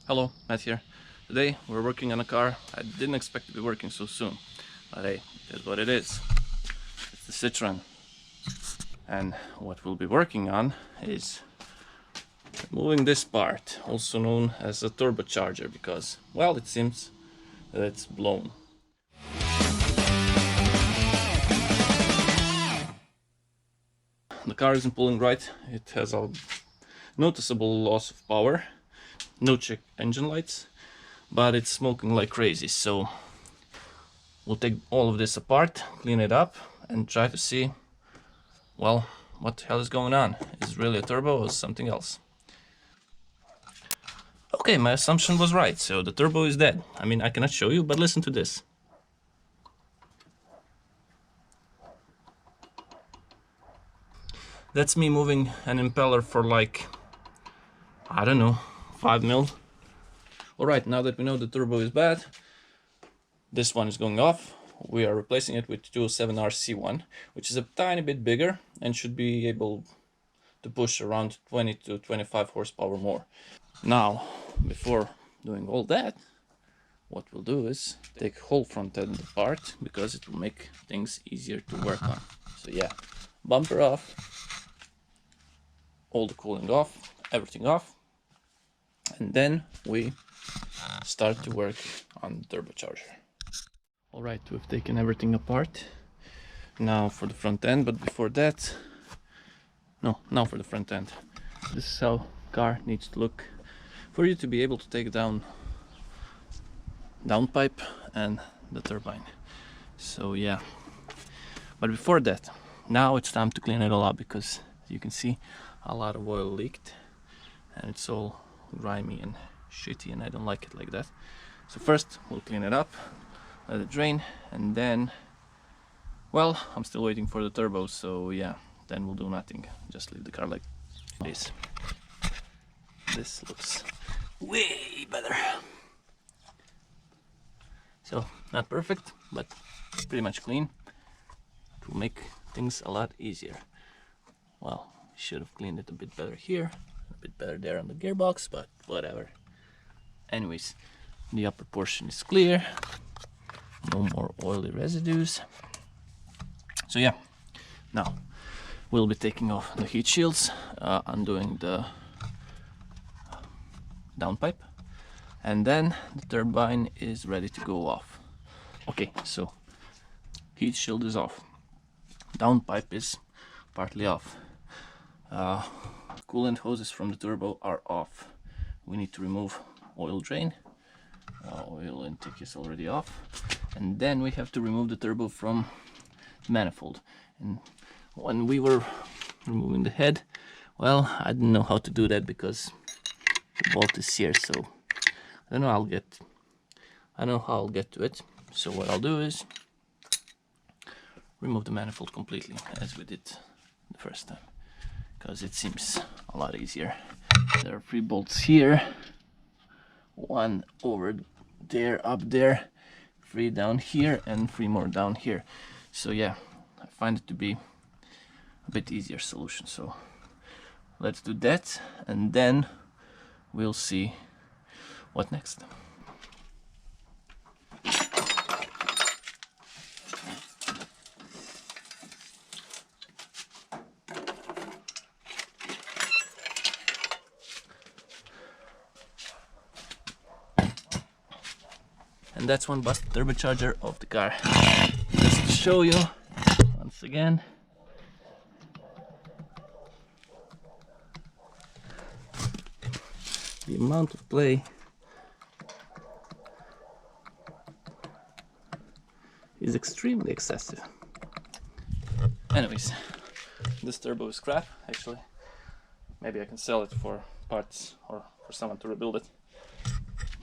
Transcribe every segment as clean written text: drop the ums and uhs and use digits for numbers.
Hello, Matt here. Today we're working on a car I didn't expect to be working so soon, but hey, it is what it is. It's the Citroen. And what we'll be working on is removing this part, also known as a turbocharger, because, well, it seems that it's blown. The car isn't pulling right, it has a noticeable loss of power, no check engine lights, but it's smoking like crazy, so we'll take all of this apart, clean it up, and try to see, well, what the hell is going on? Is it really a turbo or something else? Okay, my assumption was right, so the turbo is dead. I mean, I cannot show you, but listen to this. That's me moving an impeller for like, I don't know, 5 mil. Alright, now that we know the turbo is bad, this one is going off. We are replacing it with 207RC1, which is a tiny bit bigger and should be able to push around 20 to 25 horsepower more. Now, before doing all that, what we'll do is take whole front end apart, because it will make things easier to work on. So yeah, bumper off, all the cooling off, everything off, and then we start to work on the turbocharger. Alright, we've taken everything apart. Now for the front end, but before that, now for the front end. This is how car needs to look for you to be able to take down downpipe and the turbine. So yeah, but before that, now it's time to clean it all up, because you can see a lot of oil leaked and it's all grimy and shitty, and I don't like it like that. So first we'll clean it up, let it drain, and then, well, I'm still waiting for the turbo, so yeah, then we'll do nothing, just leave the car like this. This looks way better. So not perfect, but pretty much clean. It will make things a lot easier. Well, should have cleaned it a bit better here, a bit better there on the gearbox, but whatever. Anyways, the upper portion is clear, no more oily residues. So yeah, now we'll be taking off the heat shields, undoing the downpipe, and then the turbine is ready to go off. Okay, so heat shield is off, downpipe is partly off, coolant hoses from the turbo are off. We need to remove oil drain, oil intake is already off, and then we have to remove the turbo from the manifold. And when we were removing the head, well, I didn't know how to do that because the bolt is here, so I don't know how I'll get to it. So what I'll do is remove the manifold completely, as we did the first time, because it seems a lot easier. There are 3 bolts here, 1 over there, up there, 3 down here, and 3 more down here. So yeah, I find it to be a bit easier solution. So let's do that, and then we'll see what next. And that's one busted turbocharger of the car. Just to show you once again. The amount of play is extremely excessive. Anyways, this turbo is crap, actually. Maybe I can sell it for parts or for someone to rebuild it.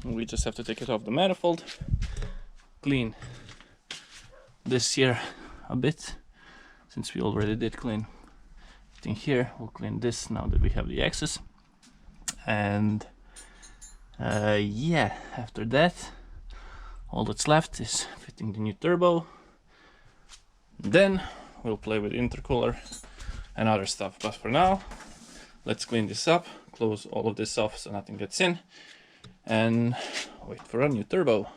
We just have to take it off the manifold, clean this here a bit, since we already did clean everything here. We'll clean this now that we have the access, and yeah, after that all that's left is fitting the new turbo. Then we'll play with intercooler and other stuff, but for now let's close all of this off so nothing gets in, and wait for a new turbo.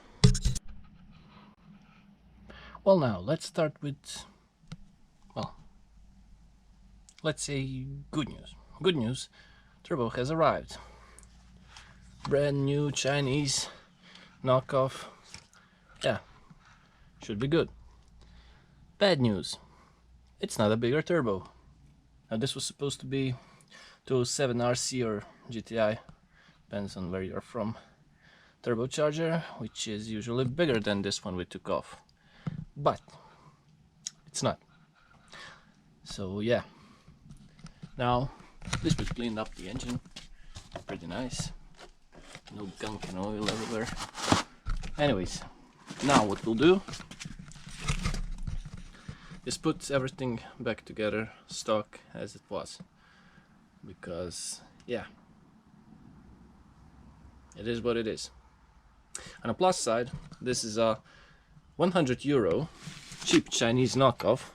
Well, now let's start with, well, let's say good news. Good news, turbo has arrived. Brand new Chinese knockoff. Yeah, should be good. Bad news, it's not a bigger turbo. Now this was supposed to be 207 RC or GTI, depends on where you're from, turbocharger, which is usually bigger than this one we took off, but it's not. So yeah, now this we cleaned up the engine, pretty nice, no gunk and oil everywhere. Anyways, now what we'll do is put everything back together stock as it was, because yeah, it is what it is. On a plus side, this is a 100 euro cheap Chinese knockoff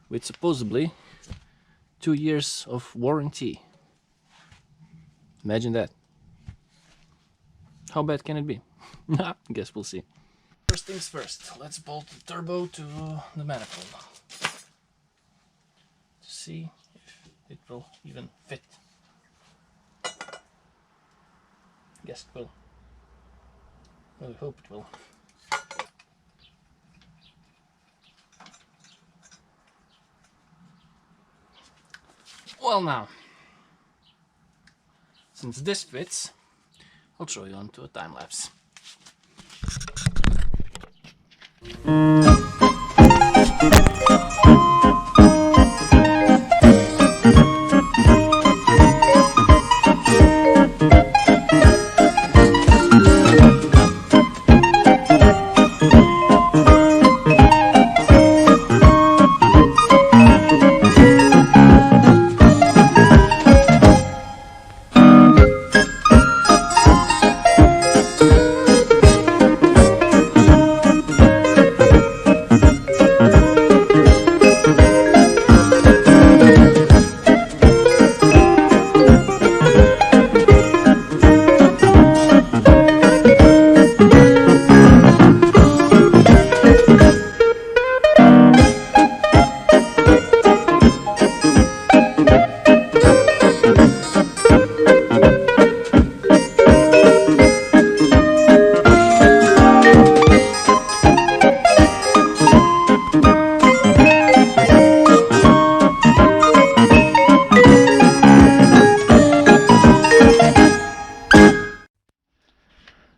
with supposedly 2 years of warranty. Imagine that. How bad can it be? Guess we'll see. First things first, let's bolt the turbo to the manifold to see if it will even fit. Guess it will. Well, I hope it will. Well, now, since this fits, I'll throw you onto a time lapse.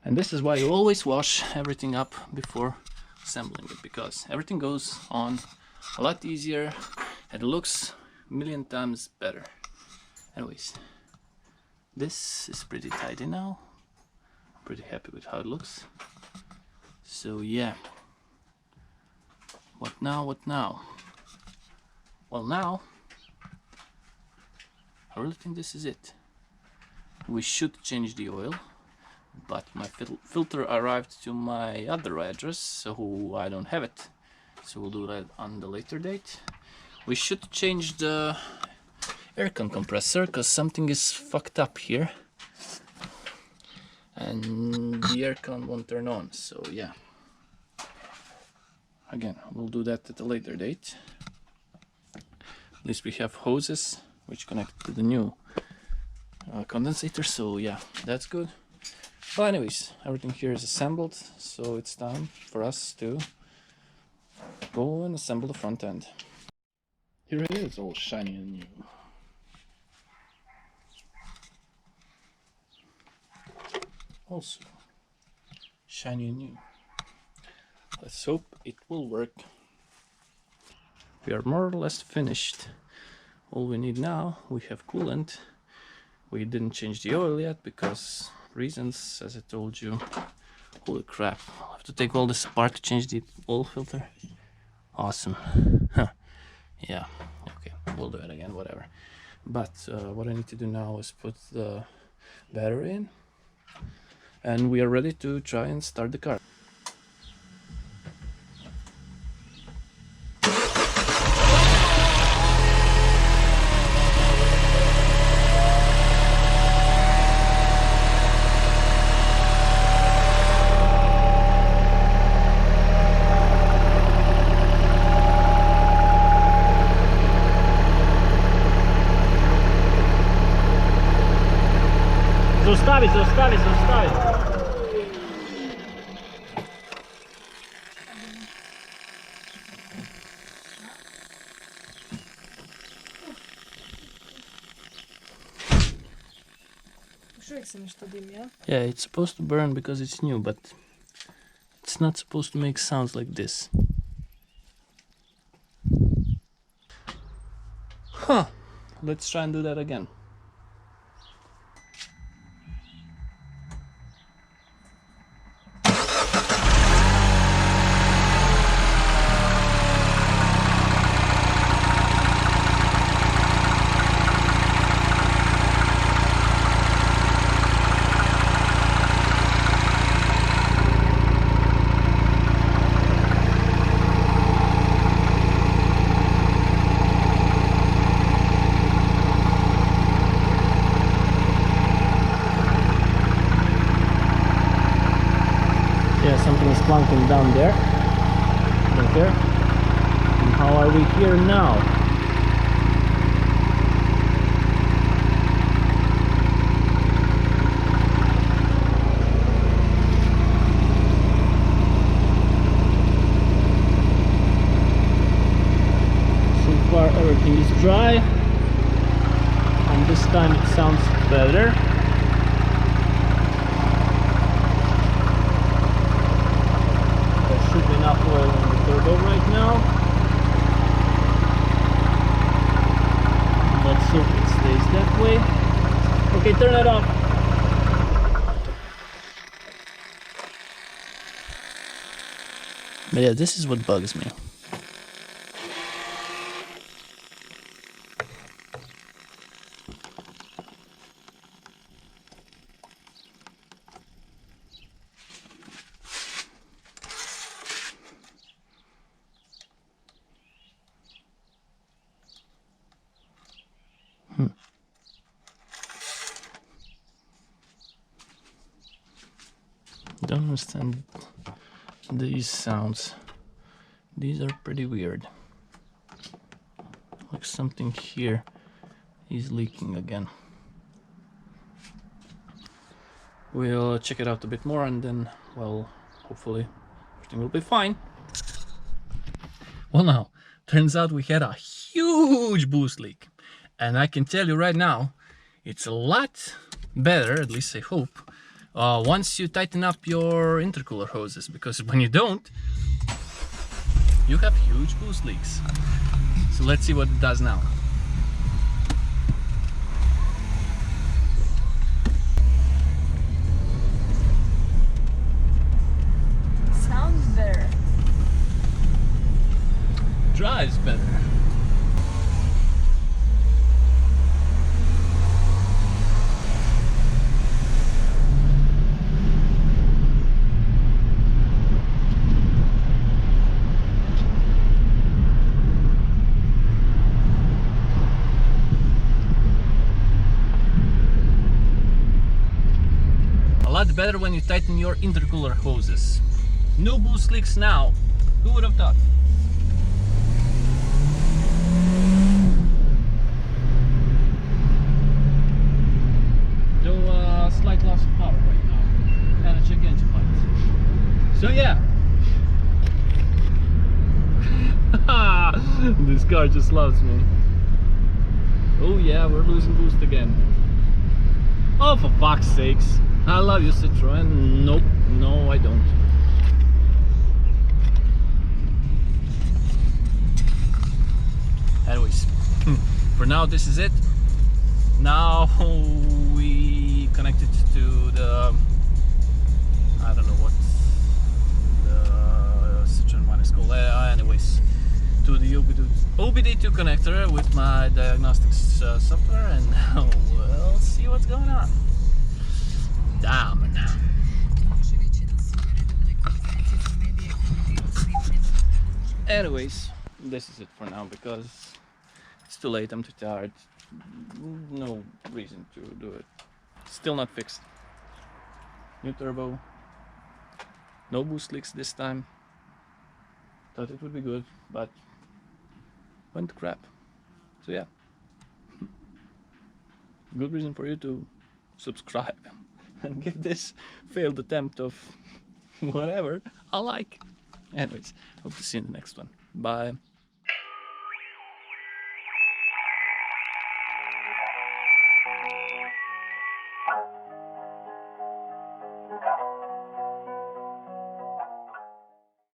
And this is why you always wash everything up before assembling it, because everything goes on a lot easier and it looks a million times better. Anyways, this is pretty tidy now. I'm pretty happy with how it looks. So yeah, what now, what now? Well, now I really think this is it. We should change the oil, but my filter arrived to my other address, so I don't have it. So we'll do that on the later date. We should change the aircon compressor, because something is fucked up here. And the aircon won't turn on, so yeah. Again, we'll do that at a later date. At least we have hoses which connect to the new condensator, so yeah, that's good. Well, anyways, everything here is assembled, so it's time for us to go and assemble the front end. Here it is, all shiny and new. Also shiny and new. Let's hope it will work. We are more or less finished. All we need now, we have coolant. We didn't change the oil yet because reasons, as I told you. Holy crap, I'll have to take all this apart to change the oil filter. Awesome. Huh. Yeah, okay, we'll do it again, whatever. But what I need to do now is put the battery in, and we are ready to try and start the car. zostawić. Yeah, it's supposed to burn because it's new, but it's not supposed to make sounds like this. Huh. Let's try and do that again. Something is clunking down there, right there. And how are we here now? So far everything is dry, and this time it sounds better. Should be enough oil in the turbo right now. Let's hope it stays that way. Okay, turn it off. But yeah, this is what bugs me. Don't understand these sounds. These are pretty weird. Like something here is leaking again. We'll check it out a bit more and then, well, hopefully everything will be fine. Well, now, turns out we had a huge boost leak. And I can tell you right now, it's a lot better, at least I hope, once you tighten up your intercooler hoses, because when you don't, you have huge boost leaks. So let's see what it does now. Sounds better. Drives better. Better when you tighten your intercooler hoses. No boost leaks now. Who would have thought? Though slight loss of power right now. And a check engine light. So yeah. This car just loves me. Oh yeah, we're losing boost again. Oh, for fuck's sakes. I love you, Citroen. Nope, no I don't. Anyways, for now this is it. Now we connect it to the, I don't know what the Citroen one is called. Anyways, to the OBD2 connector with my diagnostics software, and now we'll see what's going on. Damn. Anyways, this is it for now because it's too late, I'm too tired. No reason to do it. Still not fixed. New turbo. No boost leaks this time. Thought it would be good, but went to crap. So yeah. Good reason for you to subscribe. and give this failed attempt of whatever a like. Anyways, hope to see you in the next one. Bye.